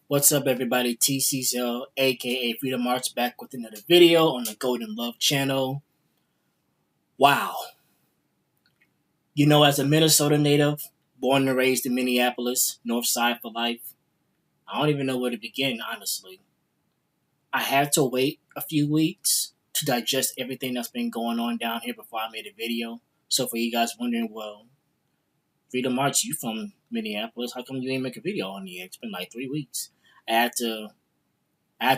What's up, everybody? TCZL, aka Freedom Arts, back with another video on the Golden Love channel. Wow. As a Minnesota native, born and raised in Minneapolis, North Side for life, I don't even know where to begin, honestly. I had to wait a few weeks to digest everything that's been going on down here before I made a video. So for you guys wondering, well, Freedom Arts, you from Minneapolis, how come you ain't make a video on it? It's been like 3 weeks. I had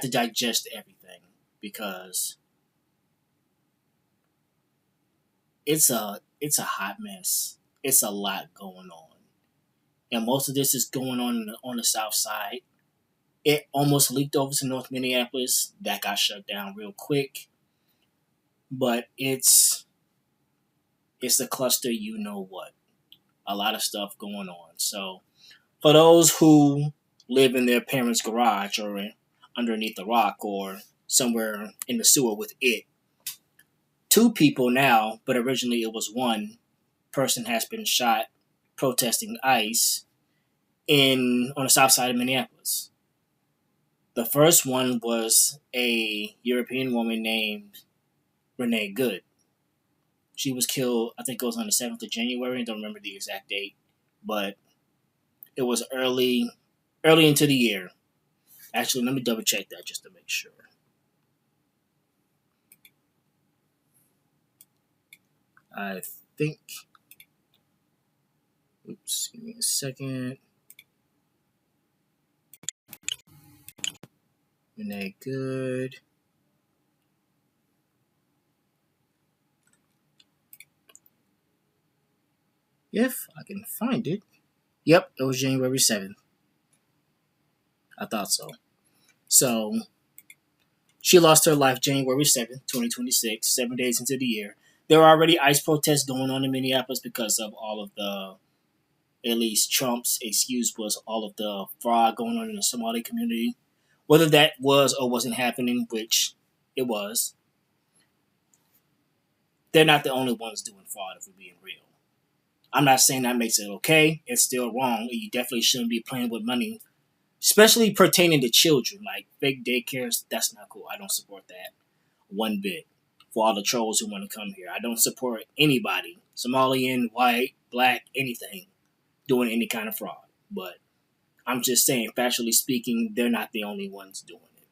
to digest everything because it's a hot mess. It's a lot going on, and most of this is going on the south side. It almost leaked over to North Minneapolis. That got shut down real quick, but it's a cluster. You know what? A lot of stuff going on. So for those who live in their parents' garage or underneath a rock or somewhere in the sewer with it, two people now, but originally it was one person, has been shot protesting ICE on the south side of Minneapolis. The first one was a European woman named Renee Good. She was killed, I think it was on the 7th of January. I don't remember the exact date, but it was early into the year. Actually, let me double check that just to make sure. I think, oops, give me a second. Renee Good. If I can find it. Yep, it was January 7th. I thought so. So, she lost her life January 7th, 2026, 7 days into the year. There are already ICE protests going on in Minneapolis because of all of at least Trump's excuse was all of the fraud going on in the Somali community. Whether that was or wasn't happening, which it was, they're not the only ones doing fraud, if we're being real. I'm not saying that makes it okay. It's still wrong. You definitely shouldn't be playing with money, especially pertaining to children. Like fake daycares, that's not cool. I don't support that one bit. For all the trolls who want to come here, I don't support anybody, Somalian, white, black, anything, doing any kind of fraud. But I'm just saying, factually speaking, they're not the only ones doing it.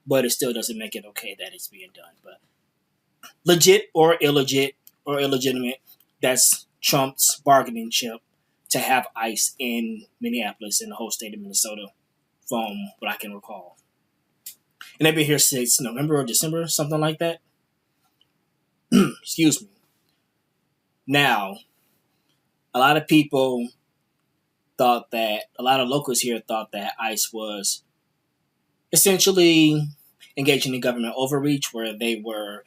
But it still doesn't make it okay that it's being done. But legit or illegit or illegitimate, that's Trump's bargaining chip to have ICE in Minneapolis and the whole state of Minnesota, from what I can recall. And they've been here since November or December, something like that. Excuse me. Now, a lot of locals here thought that ICE was essentially engaging in government overreach, where they were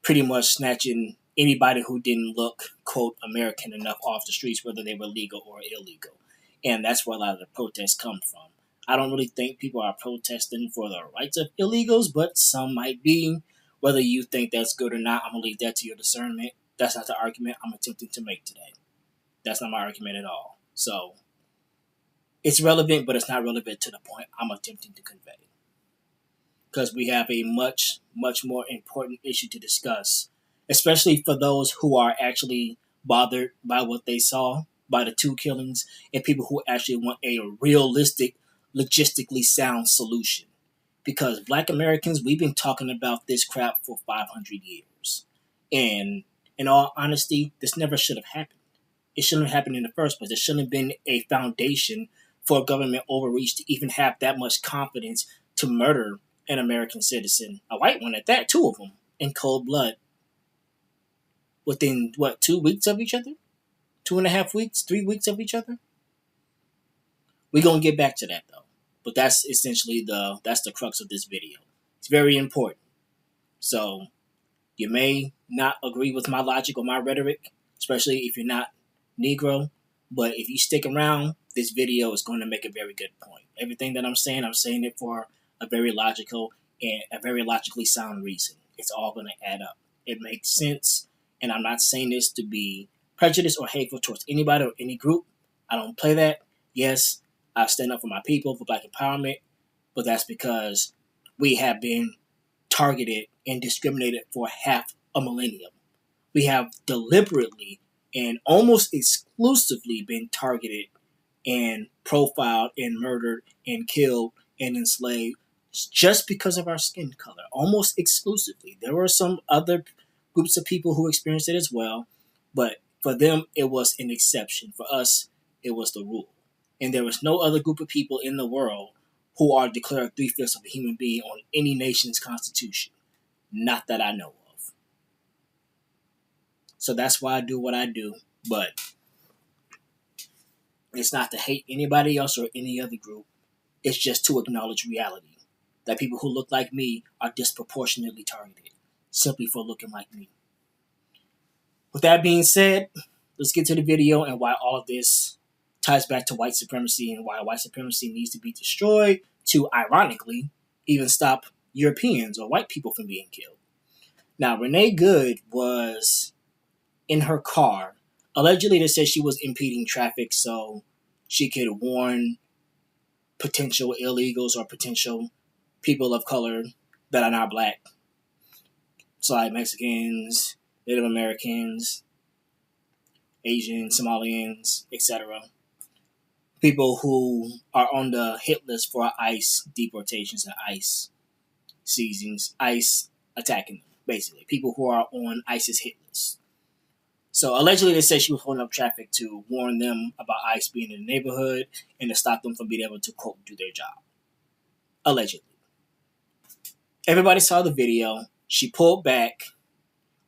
pretty much snatching anybody who didn't look, quote, American enough off the streets, whether they were legal or illegal. And that's where a lot of the protests come from. I don't really think people are protesting for the rights of illegals, but some might be. Whether you think that's good or not, I'm going to leave that to your discernment. That's not the argument I'm attempting to make today. That's not my argument at all. So, it's relevant, but it's not relevant to the point I'm attempting to convey. Because we have a much, much more important issue to discuss, especially for those who are actually bothered by what they saw, by the two killings, and people who actually want a realistic, logistically sound solution. Because Black Americans, we've been talking about this crap for 500 years. And in all honesty, this never should have happened. It shouldn't have happened in the first place. There shouldn't have been a foundation for government overreach to even have that much confidence to murder an American citizen, a white one at that, 2 of them, in cold blood. Within, 2 weeks of each other? 2.5 weeks? 3 weeks of each other? We're going to get back to that, though. But that's essentially that's the crux of this video. It's very important. So, you may not agree with my logic or my rhetoric, especially if you're not Negro. But if you stick around, this video is going to make a very good point. Everything that I'm saying it for a very logical and a very logically sound reason. It's all going to add up. It makes sense. And I'm not saying this to be prejudiced or hateful towards anybody or any group. I don't play that. Yes, I stand up for my people, for Black empowerment, but that's because we have been targeted and discriminated for half a millennium. We have deliberately and almost exclusively been targeted and profiled and murdered and killed and enslaved just because of our skin color, almost exclusively. There were some other groups of people who experienced it as well, but for them, it was an exception. For us, it was the rule. And there was no other group of people in the world who are declared three-fifths of a human being on any nation's constitution. Not that I know of. So that's why I do what I do, but it's not to hate anybody else or any other group. It's just to acknowledge reality. That people who look like me are disproportionately targeted simply for looking like me. With that being said, let's get to the video and why all of this ties back to white supremacy and why white supremacy needs to be destroyed to, ironically, even stop Europeans or white people from being killed. Now, Renee Good was in her car. Allegedly, they said she was impeding traffic so she could warn potential illegals or potential people of color that are not Black. So like Mexicans, Native Americans, Asians, Somalians, etc. People who are on the hit list for ICE deportations and ICE seizings, ICE attacking them, basically. People who are on ICE's hit list. So allegedly they said she was holding up traffic to warn them about ICE being in the neighborhood and to stop them from being able to, quote, do their job. Allegedly. Everybody saw the video. She pulled back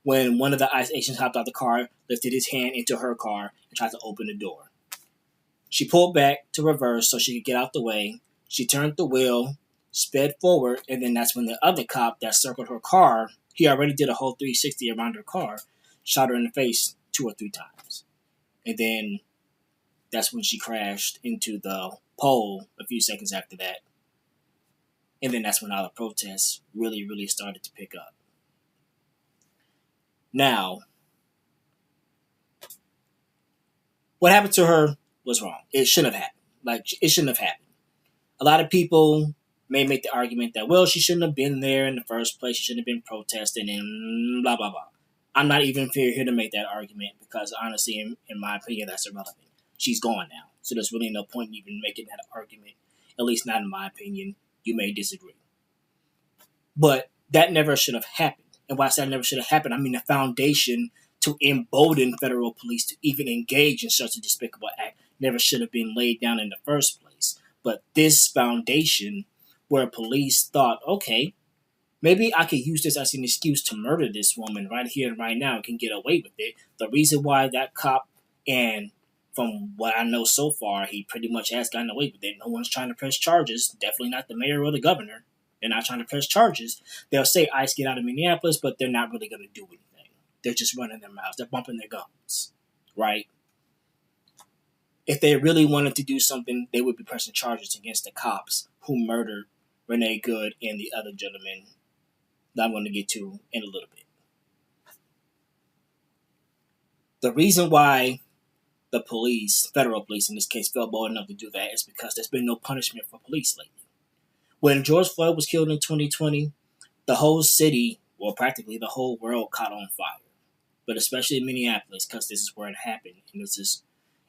when one of the ICE agents hopped out the car, lifted his hand into her car, and tried to open the door. She pulled back to reverse so she could get out the way. She turned the wheel, sped forward, and then that's when the other cop that circled her car, he already did a whole 360 around her car, shot her in the face 2 or 3 times. And then that's when she crashed into the pole a few seconds after that. And then that's when all the protests really started to pick up. Now, what happened to her was wrong. It shouldn't have happened. It shouldn't have happened. A lot of people may make the argument that, well, she shouldn't have been there in the first place. She shouldn't have been protesting and blah, blah, blah. I'm not even here to make that argument because, honestly, in my opinion, that's irrelevant. She's gone now. So there's really no point in even making that argument, at least not in my opinion. You may disagree. But that never should have happened. And why I say that never should have happened, I mean the foundation to embolden federal police to even engage in such a despicable act never should have been laid down in the first place. But this foundation where police thought, okay, maybe I could use this as an excuse to murder this woman right here and right now and can get away with it. The reason why that cop, and from what I know so far, he pretty much has gotten away with it. No one's trying to press charges. Definitely not the mayor or the governor. They're not trying to press charges. They'll say ICE get out of Minneapolis, but they're not really going to do anything. They're just running their mouths. They're bumping their gums, right? If they really wanted to do something, they would be pressing charges against the cops who murdered Renee Good and the other gentleman that I'm going to get to in a little bit. The reason why the police, federal police in this case, felt bold enough to do that is because there's been no punishment for police lately. When George Floyd was killed in 2020, the whole city, well, practically the whole world caught on fire. But especially in Minneapolis, because this is where it happened. And this is,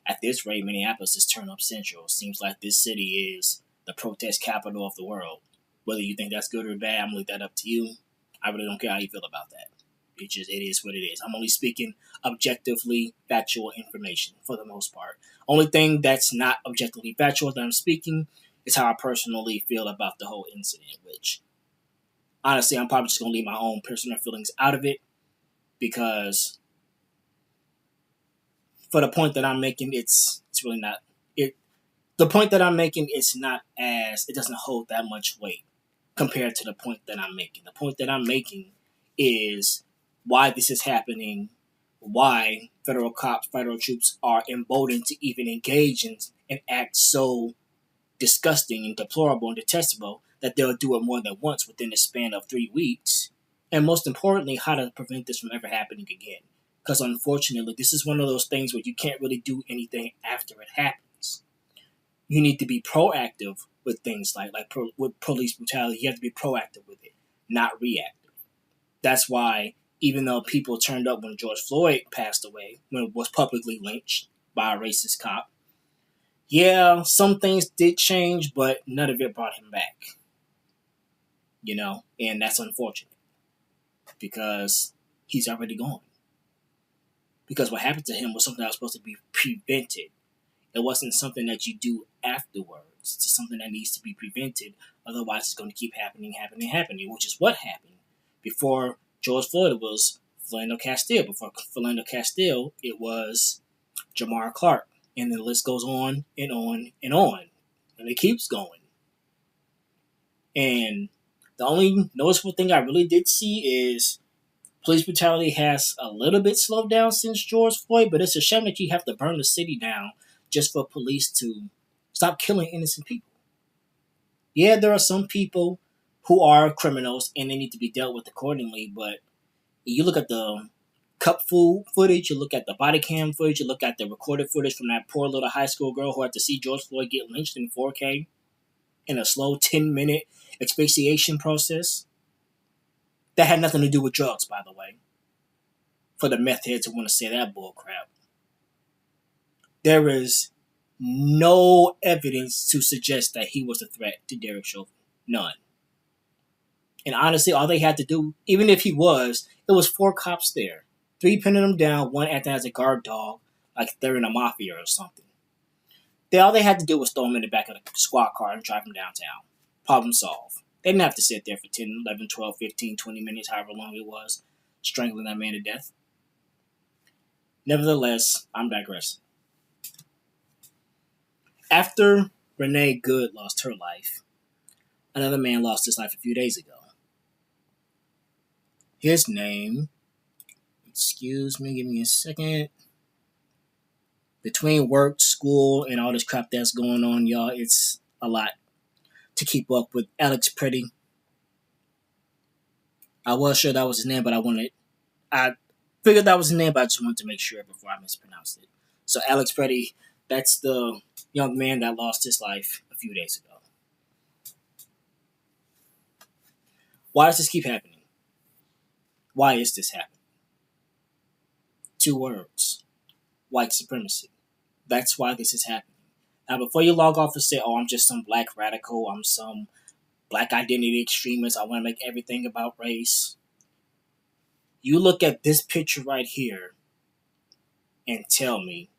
at this rate, Minneapolis is turn up central. It seems like this city is the protest capital of the world. Whether you think that's good or bad, I'm going to leave that up to you. I really don't care how you feel about that. It is what it is. I'm only speaking objectively factual information for the most part. Only thing that's not objectively factual that I'm speaking is how I personally feel about the whole incident, which, honestly, I'm probably just going to leave my own personal feelings out of it because for the point that I'm making, it's really not... The point that I'm making is not as... It doesn't hold that much weight compared to the point that I'm making. The point that I'm making is why this is happening, why federal cops, federal troops are emboldened to even engage in and act so disgusting and deplorable and detestable that they'll do it more than once within the span of 3 weeks. And most importantly, how to prevent this from ever happening again. Because unfortunately, this is one of those things where you can't really do anything after it happens. You need to be proactive with things with police brutality. You have to be proactive with it, not reactive. That's why even though people turned up when George Floyd passed away, when it was publicly lynched by a racist cop, yeah, some things did change, but none of it brought him back. And that's unfortunate because he's already gone. Because what happened to him was something that was supposed to be prevented. It wasn't something that you do afterwards. It's something that needs to be prevented. Otherwise, it's going to keep happening, which is what happened. Before George Floyd, it was Philando Castile. Before Philando Castile, it was Jamar Clark. And the list goes on and on and on. And it keeps going. And the only noticeable thing I really did see is police brutality has a little bit slowed down since George Floyd, but it's a shame that you have to burn the city down just for police to stop killing innocent people. Yeah, there are some people who are criminals and they need to be dealt with accordingly, but you look at the cup food footage, you look at the body cam footage, you look at the recorded footage from that poor little high school girl who had to see George Floyd get lynched in 4K in a slow 10-minute asphyxiation process. That had nothing to do with drugs, by the way. For the meth heads who want to say that bullcrap. There is no evidence to suggest that he was a threat to Derek Chauvin. None. And honestly, all they had to do, even if he was, it was 4 cops there. 3 pinning him down, 1 acting as a guard dog, like they're in a mafia or something. All they had to do was throw him in the back of the squad car and drive him downtown. Problem solved. They didn't have to sit there for 10, 11, 12, 15, 20 minutes, however long it was, strangling that man to death. Nevertheless, I'm digressing. After Renee Good lost her life, another man lost his life a few days ago. His name, excuse me, give me a second. Between work, school, and all this crap that's going on, y'all, it's a lot to keep up with. Alex Pretty. I was sure that was his name, but I figured that was his name, but I just wanted to make sure before I mispronounced it. So Alex Pretty, that's the young man that lost his life a few days ago. Why does this keep happening? Why is this happening? 2 words. White supremacy. That's why this is happening. Now, before you log off and say, oh, I'm just some black radical, I'm some black identity extremist, I want to make everything about race. You look at this picture right here and tell me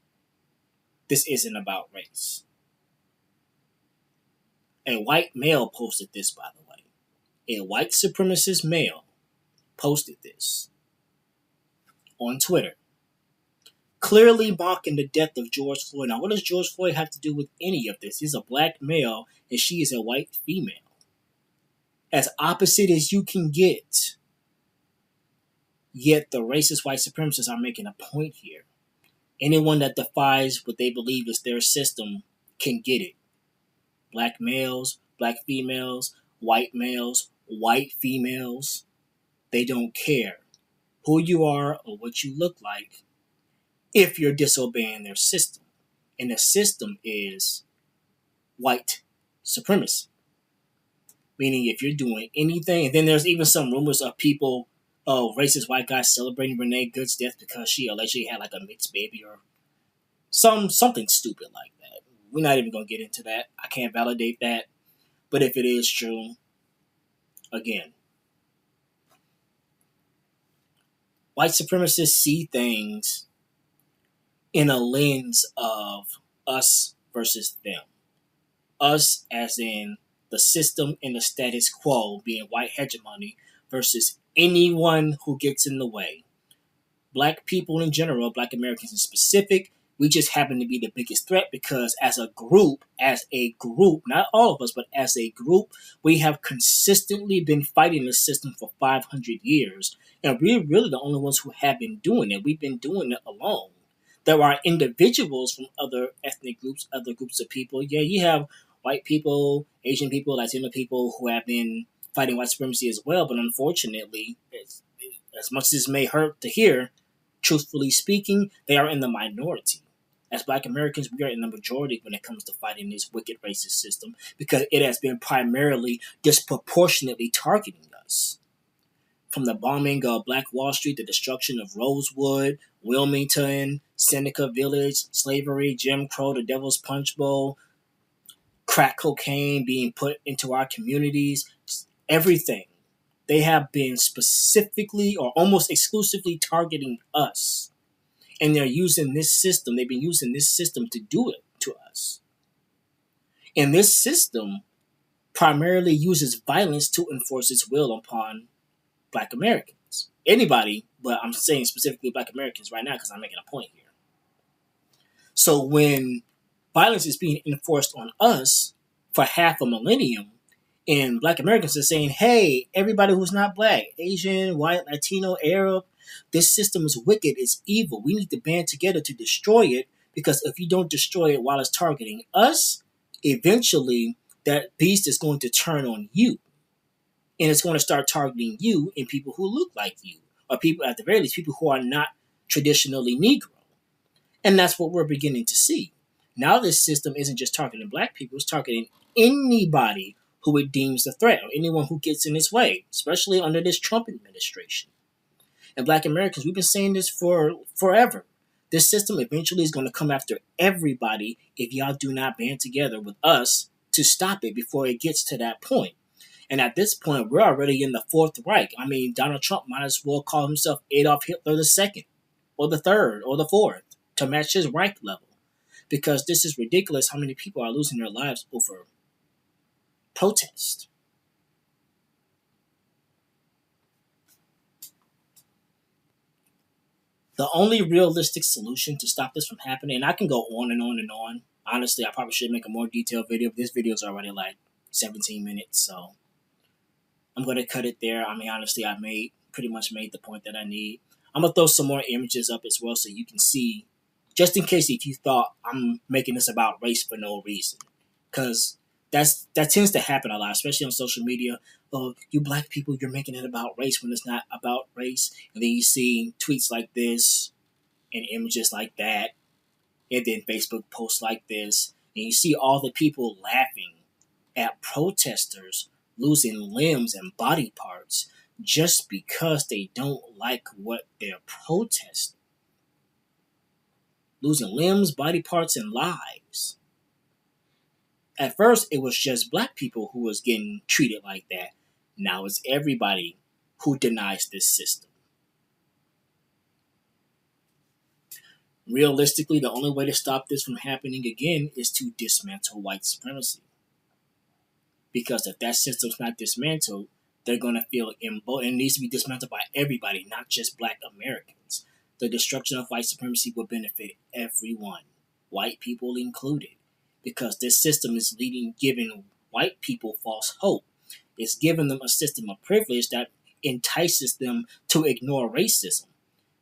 this isn't about race. A white male posted this, by the way. A white supremacist male posted this on Twitter, clearly mocking the death of George Floyd. Now, what does George Floyd have to do with any of this? He's a black male and she is a white female. As opposite as you can get. Yet the racist white supremacists are making a point here. Anyone that defies what they believe is their system can get it. Black males, black females, white females, they don't care who you are or what you look like if you're disobeying their system. And the system is white supremacy. Meaning if you're doing anything, and then there's even some rumors of people, racist white guys celebrating Renee Good's death because she allegedly had like a mixed baby or something stupid like that. We're not even going to get into that. I can't validate that. But if it is true, again, white supremacists see things in a lens of us versus them. Us as in the system and the status quo being white hegemony versus anyone who gets in the way. Black people in general, black Americans in specific, we just happen to be the biggest threat because as a group, not all of us, but as a group, we have consistently been fighting the system for 500 years. And we're really the only ones who have been doing it. We've been doing it alone. There are individuals from other ethnic groups, other groups of people. Yeah, you have white people, Asian people, Latino people who have been fighting white supremacy as well. But unfortunately, as much as this may hurt to hear, truthfully speaking, they are in the minority. As Black Americans, we are in the majority when it comes to fighting this wicked racist system because it has been primarily disproportionately targeting us. From the bombing of Black Wall Street, the destruction of Rosewood, Wilmington, Seneca Village, slavery, Jim Crow, the Devil's Punch Bowl, crack cocaine being put into our communities, everything. They have been specifically or almost exclusively targeting us. And they've been using this system to do it to us. And this system primarily uses violence to enforce its will upon Black Americans. Anybody, but I'm saying specifically Black Americans right now because I'm making a point here. So when violence is being enforced on us for half a millennium, and Black Americans are saying, hey, everybody who's not Black, Asian, white, Latino, Arab, this system is wicked, it's evil. We need to band together to destroy it because if you don't destroy it while it's targeting us, eventually that beast is going to turn on you. And it's going to start targeting you and people who look like you, or people, at the very least, people who are not traditionally Negro. And that's what we're beginning to see. Now this system isn't just targeting Black people, it's targeting anybody who it deems a threat or anyone who gets in its way, especially under this Trump administration. And Black Americans, we've been saying this for forever. This system eventually is going to come after everybody if y'all do not band together with us to stop it before it gets to that point. And at this point, we're already in the Fourth Reich. I mean, Donald Trump might as well call himself Adolf Hitler II, or the third, or the fourth, to match his Reich level. Because this is ridiculous how many people are losing their lives over protest. The only realistic solution to stop this from happening, and I can go on and on and on. Honestly, I probably should make a more detailed video. This video is already like 17 minutes, so I'm going to cut it there. I mean, honestly, I pretty much made the point that I need. I'm going to throw some more images up as well so you can see, just in case if you thought I'm making this about race for no reason. Because that tends to happen a lot, especially on social media. Oh, you Black people, you're making it about race when it's not about race. And then you see tweets like this and images like that. And then Facebook posts like this. And you see all the people laughing at protesters losing limbs and body parts just because they don't like what they're protesting. Losing limbs, body parts, and lives. At first, it was just Black people who was getting treated like that. Now it's everybody who denies this system. Realistically, the only way to stop this from happening again is to dismantle white supremacy. Because if that system's not dismantled, they're going to feel emboldened. It needs to be dismantled by everybody, not just Black Americans. The destruction of white supremacy will benefit everyone, white people included. Because this system is giving white people false hope. It's giving them a system of privilege that entices them to ignore racism.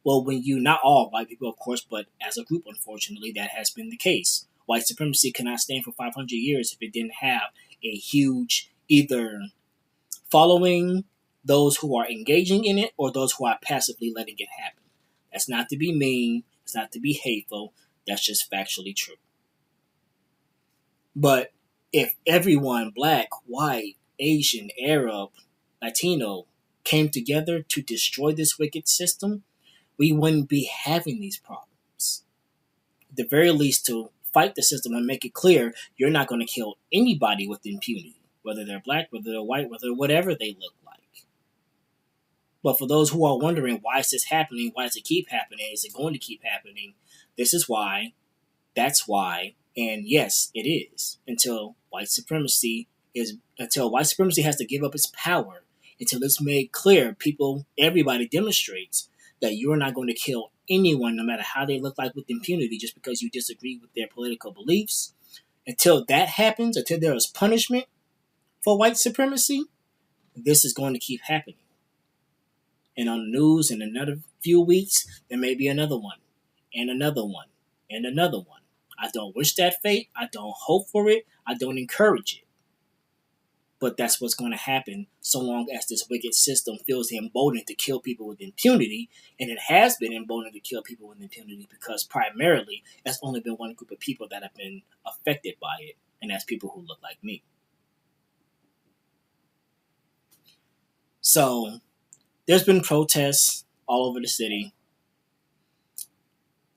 Well, not all white people, of course, but as a group, unfortunately, that has been the case. White supremacy cannot stand for 500 years if it didn't have a huge either following, those who are engaging in it, or those who are passively letting it happen. That's not to be mean. It's not to be hateful. That's just factually true. But if everyone, Black, white, Asian, Arab, Latino, came together to destroy this wicked system, we wouldn't be having these problems. At the very least, to fight the system and make it clear you're not going to kill anybody with impunity, whether they're Black, whether they're white, whatever they look like. But for those who are wondering, why is this happening? Why does it keep happening? Is it going to keep happening? This is why. That's why. And yes, it is. Until white supremacy has to give up its power, until it's made clear, everybody demonstrates that you are not going to kill anyone, no matter how they look like, with impunity, just because you disagree with their political beliefs. Until that happens, until there is punishment for white supremacy, this is going to keep happening. And on the news in another few weeks, there may be another one, and another one, and another one. I don't wish that fate. I don't hope for it. I don't encourage it. But that's what's going to happen so long as this wicked system feels emboldened to kill people with impunity. And it has been emboldened to kill people with impunity because primarily it's only been one group of people that have been affected by it. And that's people who look like me. So there's been protests all over the city.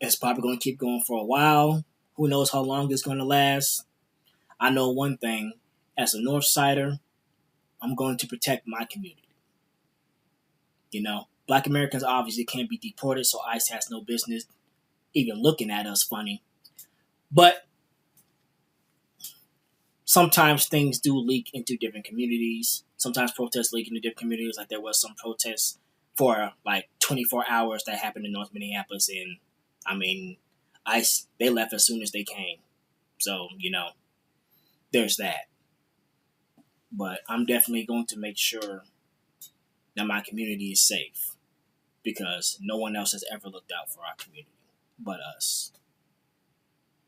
It's probably going to keep going for a while. Who knows how long it's going to last? I know one thing. As a North Sider, I'm going to protect my community. Black Americans obviously can't be deported, so ICE has no business even looking at us funny. But sometimes things do leak into different communities. Sometimes protests leak into different communities. Like there was some protests for like 24 hours that happened in North Minneapolis, and ICE, they left as soon as they came. So, there's that. But I'm definitely going to make sure that my community is safe because no one else has ever looked out for our community but us.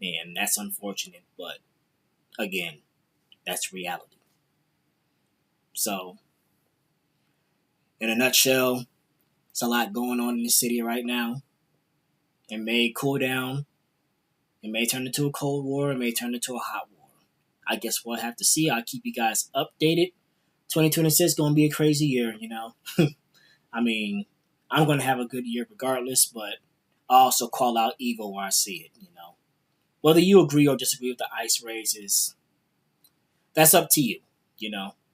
And that's unfortunate, but again, that's reality. So, in a nutshell, it's a lot going on in the city right now. It may cool down. It may turn into a cold war. It may turn into a hot war. I guess we'll have to see. I'll keep you guys updated. 2026 is going to be a crazy year, I'm going to have a good year regardless, but I also call out evil where I see it, Whether you agree or disagree with the ICE raises, that's up to you,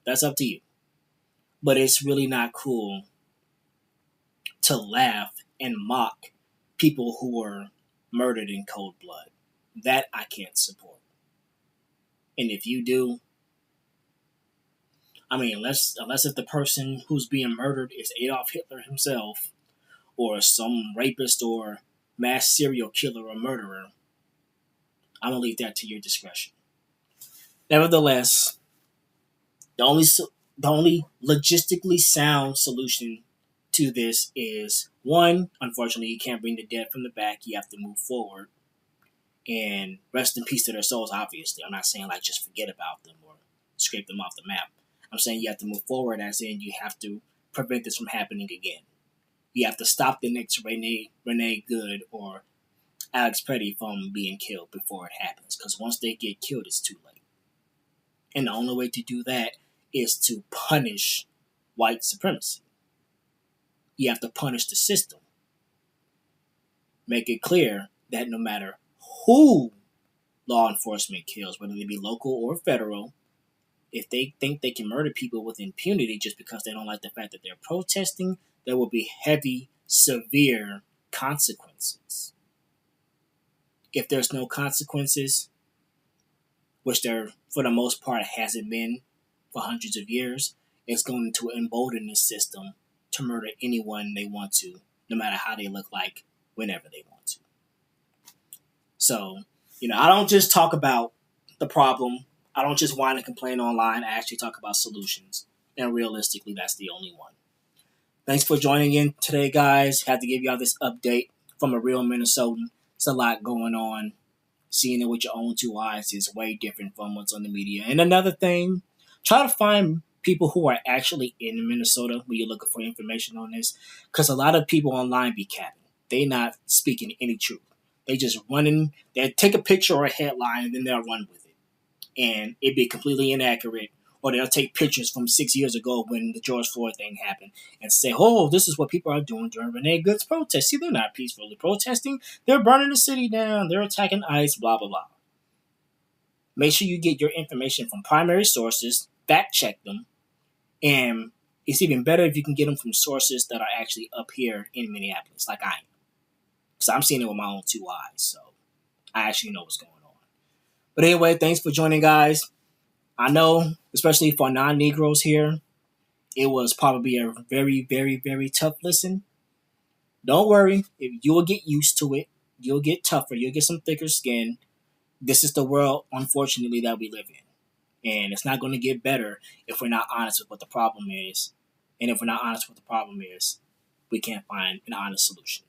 That's up to you. But it's really not cool to laugh and mock people who were murdered in cold blood. That I can't support. And if you do, unless if the person who's being murdered is Adolf Hitler himself, or some rapist or mass serial killer or murderer, I'm gonna leave that to your discretion. Nevertheless, the only logistically sound solution to this is one. Unfortunately, you can't bring the dead from the back. You have to move forward. And rest in peace to their souls. Obviously, I'm not saying like just forget about them or scrape them off the map. I'm saying you have to move forward, as in you have to prevent this from happening again. You have to stop the next Renee Good or Alex Petty from being killed before it happens. Because once they get killed, it's too late. And the only way to do that is to punish white supremacy. You have to punish the system. Make it clear that no matter who law enforcement kills, whether they be local or federal, if they think they can murder people with impunity just because they don't like the fact that they're protesting, there will be heavy, severe consequences. If there's no consequences, which there for the most part hasn't been for hundreds of years, it's going to embolden the system to murder anyone they want to, no matter how they look like, whenever they want to. So, I don't just talk about the problem. I don't just whine and complain online. I actually talk about solutions. And realistically, that's the only one. Thanks for joining in today, guys. Had to give y'all this update from a real Minnesotan. It's a lot going on. Seeing it with your own two eyes is way different from what's on the media. And another thing, try to find people who are actually in Minnesota when you're looking for information on this. Because a lot of people online be capping. They not speaking any truth. They just running. They take a picture or a headline and then they'll run with it. And it'd be completely inaccurate. Or they'll take pictures from 6 years ago when the George Floyd thing happened and say, oh, this is what people are doing during Renee Good's protest. See, they're not peacefully protesting. They're burning the city down. They're attacking ICE, blah, blah, blah. Make sure you get your information from primary sources, fact check them, and it's even better if you can get them from sources that are actually up here in Minneapolis, like I am. Because I'm seeing it with my own two eyes, so I actually know what's going on. But anyway, thanks for joining, guys. I know, especially for non-Negroes here, it was probably a very, very, very tough listen. Don't worry, if you will get used to it, you'll get tougher, you'll get some thicker skin. This is the world, unfortunately, that we live in. And it's not going to get better if we're not honest with what the problem is. And if we're not honest with what the problem is, we can't find an honest solution.